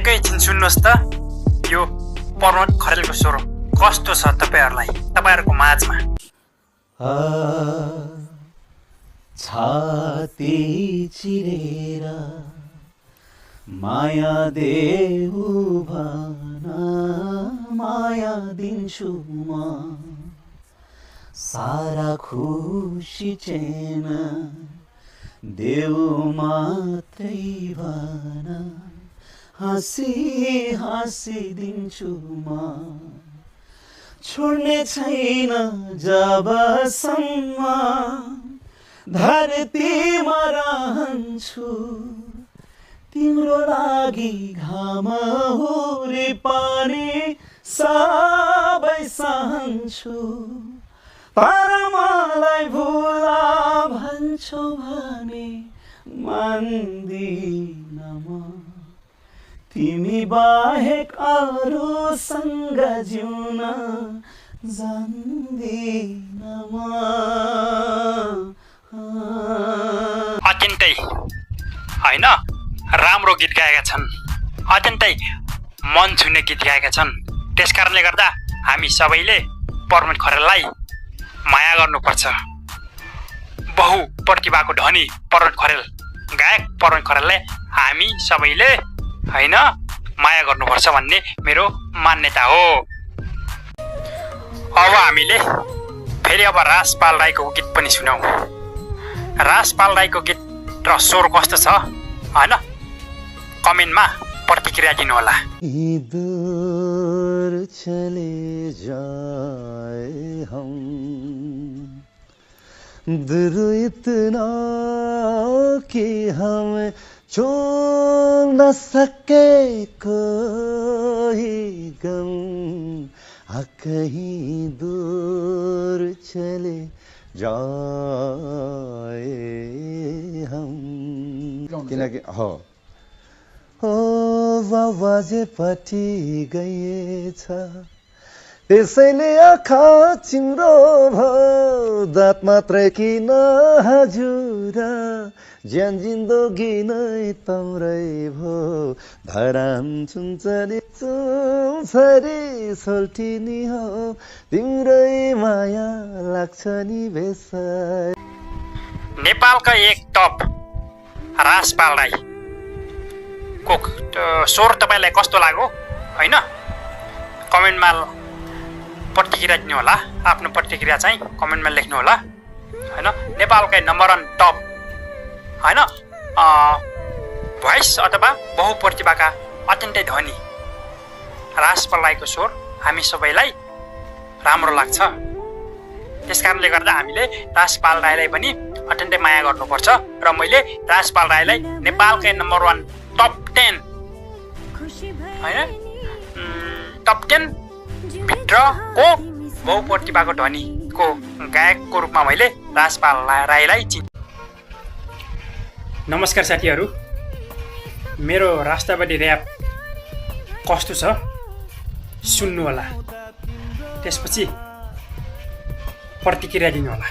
एकैछिन सुन्नुहोस् त यो प्रमोद खरेलको स्वर कस्तो छ तपाईहरुलाई तपाईहरुको माझमा छाती चिरेर माया देऊ भन माया दिन्छु म सारा खुसी चेन देऊ मात्रै भन हाँसी हाँसी दिन्छु म छोड्ने छैन जबसम्म धरतीमा रहन्छु तिम्रो लागि घाम हुरी पानी सबै सहन्छु तर मलाई भुला भन्छौ भने मान्दिन म तिमी बाहेक अरूसँग जिउन जान्दिन म अत्यन्तै हैन राम्रो गीत गाएका छन् अत्यन्तै मन छुने गीत गाएका छन् त्यसकारणले गर्दा हामी सबैले प्रमोद खरेललाई माया गर्नुपर्छ बहु प्रतिभाको धनी प्रमोद खरेल गायक प्रमोद खरेललाई हामी सबैले हैन माया गर्नुपर्छ भन्ने मेरो मान्यता हो अब हामीले फेरि अब राजपाल राईको गीत पनि सुनौं राजपाल राईको गीत र स्वर कस्तो छ हैन कमेन्टमा प्रतिक्रिया दिनु होला दूर चले जाए हम दूर इतना कि हम छोड़ न सके कोई गम कहीं दूर चले जाए हम किनकि हो बाजे पटी गएछ त्यसैले आँखा चिम्रो भयो दाँत मात्रै किन हजुर ज्यान जिन्दगी नै तम्रै भो धरान चुन्छरी चुन्छरी सोल्टिनी हो तिम्रै माया लाग्छ नि बेसाय नेपालका एक टप राजपाल राई को स्वर तपाईलाई कस्तो लाग्यो हैन कमेन्टमा प्रतिक्रिया दिनु होला आफ्नो प्रतिक्रिया चाहिँ कमेन्टमा लेख्नु होला हैन नेपालकै नम्बर 1 टप हैन भोइस अथवा बहुप्रतिभाका अत्यन्तै धनी राजपाल राईको स्वर हामी सबैलाई राम्रो लाग्छ त्यसकारणले गर्दा हामीले राजपाल राईलाई पनि अत्यन्तै माया गर्नुपर्छ र मैले राजपाल राईलाई नेपालकै नम्बर 1 टप 10 हैन टप 10 भित्रको बहुप्रतिभाको धनीको गायकको रूपमा मैले राजपाल राईलाई चिने नमस्कार साथीहरू मेरो राष्ट्रवादी र्याप कस्तो छ सुन्नु होला त्यसपछि प्रतिक्रिया दिनु होला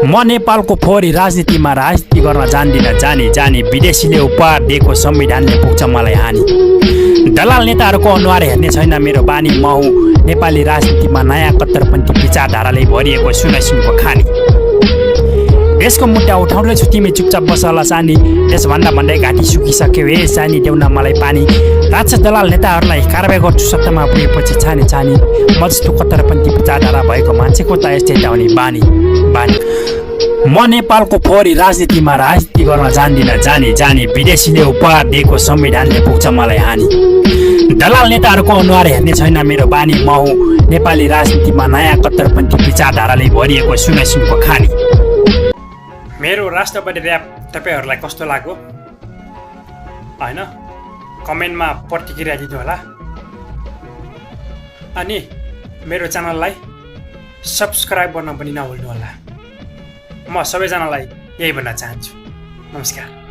म नेपालको फोहोरी राजनीतिमा राजनीति गर्न जान्दिन जानी विदेशीले उपहार दिएको संविधानले पुग्छ मलाई हानि दलाल नेताहरूको अनुहार हेर्ने छैन मेरो बानी म हुँ नेपाली राजनीतिमा नयाँ कट्टरपन्थी विचारधाराले भरिएको सुनको खानी देशको मुद्दा उठाउँदैछु तिमी चुपचाप बसला सानी देशभन्दा भन्दै घाँटी सुकिसक्यो हे सानी देउन मलाई पानी राक्षस दलाल नेताहरूलाई कारबाही गर्छु सत्तामा पुगेपछि छानी म जस्तो कट्टरपन्थी विचारधारा भएको मान्छेको त यस्तै त हुने बानी म नेपालको फोहोरी राजनीतिमा राजनीति गर्न जान्दिन जानी विदेशीले उपहार दिएको संविधानले पुग्छ मलाई हानि दलाल नेताहरूको अनुहार हेर्ने छैन मेरो बानी म हुँ नेपाली राजनीतिमा नयाँ कट्टरपन्थी विचारधाराले भरिएको सुनको खानी मेरो राष्ट्रवादी र्याप तपाईहरुलाई कस्तो लाग्यो हैन कमेन्टमा प्रतिक्रिया दिनु होला अनि मेरो च्यानललाई सब्स्क्राइब गर्न पनि नभुल्नु होला म सबैजनालाई यही भन्न चाहन्छु नमस्कार